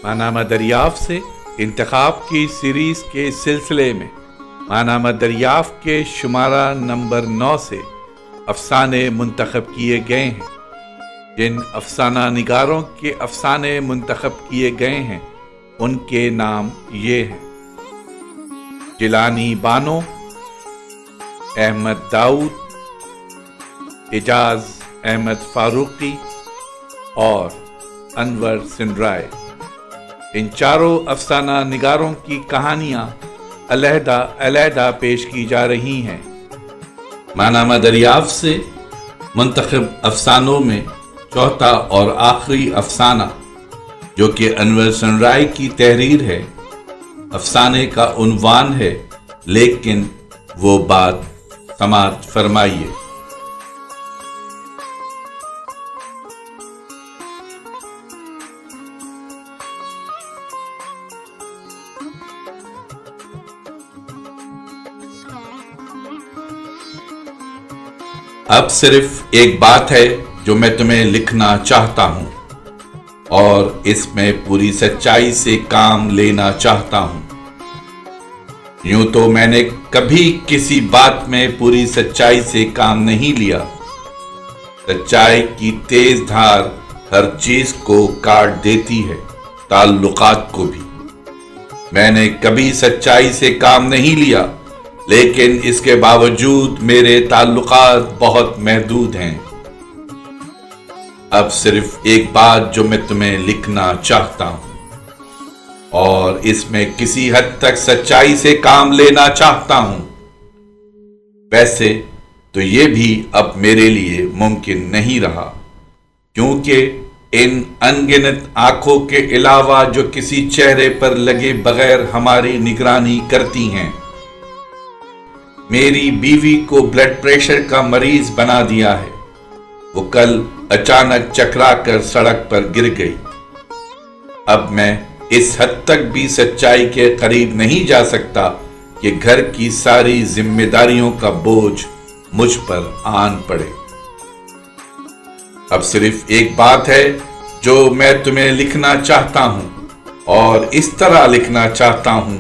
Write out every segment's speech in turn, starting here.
मानामा दरियाफ्त से इंतखाब की सीरीज़ के सिलसिले में मानामा दरियाफ्त के शुमारा नंबर 9 से अफसाने मुंतखब किए गए हैं। जिन अफसाना निगारों के अफसाने मुंतखब किए गए हैं उनके नाम ये हैं: जिलानी बानो, अहमद दाऊद, एजाज अहमद फारूकी और अनवर सिंधराय। इन चारों अफसाना निगारों की कहानियाँ अलहदा पेश की जा रही हैं। मानामा दरियाफ्त से मुंतखब अफसानों में चौथा और आखिरी अफसाना, जो कि अनवर सिंधराय की तहरीर है, अफसाने का उन्वान है लेकिन वो बात समात फरमाइए। अब सिर्फ एक बात है जो मैं तुम्हें लिखना चाहता हूं और इसमें पूरी सच्चाई से काम लेना चाहता हूं। यूं तो मैंने कभी किसी बात में पूरी सच्चाई से काम नहीं लिया। सच्चाई की तेज धार हर चीज को काट देती है, ताल्लुकात को भी। मैंने कभी सच्चाई से काम नहीं लिया, लेकिन इसके बावजूद मेरे ताल्लुकात बहुत महदूद हैं। अब सिर्फ एक बात जो मैं तुम्हें लिखना चाहता हूं और इसमें किसी हद तक सच्चाई से काम लेना चाहता हूं। वैसे तो ये भी अब मेरे लिए मुमकिन नहीं रहा, क्योंकि इन अनगिनत आंखों के अलावा जो किसी चेहरे पर लगे बगैर हमारी निगरानी करती हैं, मेरी बीवी को ब्लड प्रेशर का मरीज बना दिया है। वो कल अचानक चकरा कर सड़क पर गिर गई। अब मैं इस हद तक भी सच्चाई के करीब नहीं जा सकता कि घर की सारी जिम्मेदारियों का बोझ मुझ पर आन पड़े। अब सिर्फ एक बात है जो मैं तुम्हें लिखना चाहता हूं और इस तरह लिखना चाहता हूं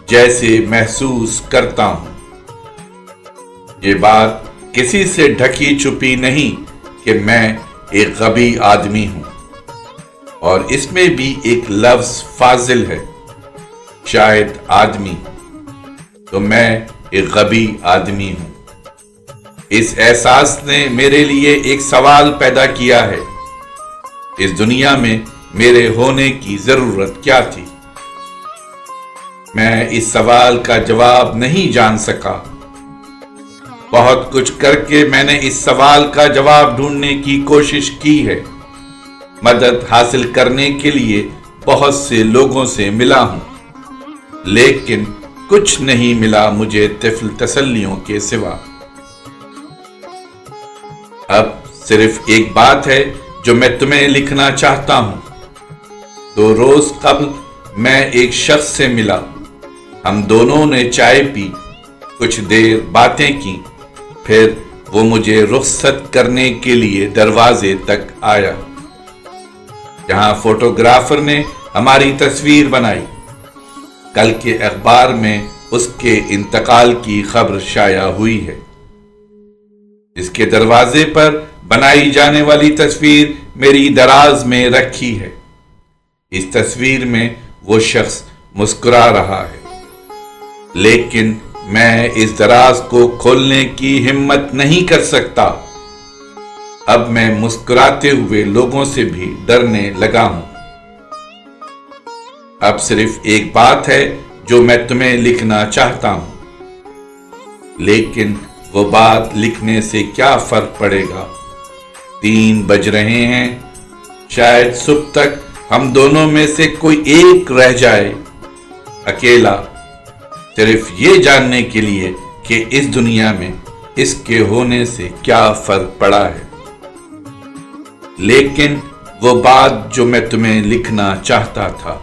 जैसे महसूस करता हूं। ये बात किसी से ढकी छुपी नहीं कि मैं एक गबी आदमी हूं, और इसमें भी एक लफ्ज फाजिल है, शायद आदमी। तो मैं एक गबी आदमी हूं। इस एहसास ने मेरे लिए एक सवाल पैदा किया है: इस दुनिया में मेरे होने की जरूरत क्या थी? मैं इस सवाल का जवाब नहीं जान सका। बहुत कुछ करके मैंने इस सवाल का जवाब ढूंढने की कोशिश की है। मदद हासिल करने के लिए बहुत से लोगों से मिला हूं, लेकिन कुछ नहीं मिला मुझे तिफल तसल्लियों के सिवा। अब सिर्फ एक बात है जो मैं तुम्हें लिखना चाहता हूं। 2 रोज कबल मैं एक शख्स से मिला। हम दोनों ने चाय पी, कुछ देर बातें की, फिर वो मुझे रुखसत करने के लिए दरवाजे तक आया, जहां फोटोग्राफर ने हमारी तस्वीर बनाई। कल के अखबार में उसके इंतकाल की खबर शाया हुई है। इसके दरवाजे पर बनाई जाने वाली तस्वीर मेरी दराज में रखी है। इस तस्वीर में वो शख्स मुस्कुरा रहा है, लेकिन मैं इस दराज को खोलने की हिम्मत नहीं कर सकता। अब मैं मुस्कुराते हुए लोगों से भी डरने लगा हूं। अब सिर्फ एक बात है जो मैं तुम्हें लिखना चाहता हूं, लेकिन वो बात लिखने से क्या फर्क पड़ेगा? 3 बज रहे हैं। शायद सुबह तक हम दोनों में से कोई एक रह जाए, अकेला, सिर्फ ये जानने के लिए कि इस दुनिया में इसके होने से क्या फर्क पड़ा है। लेकिन वो बात जो मैं तुम्हें लिखना चाहता था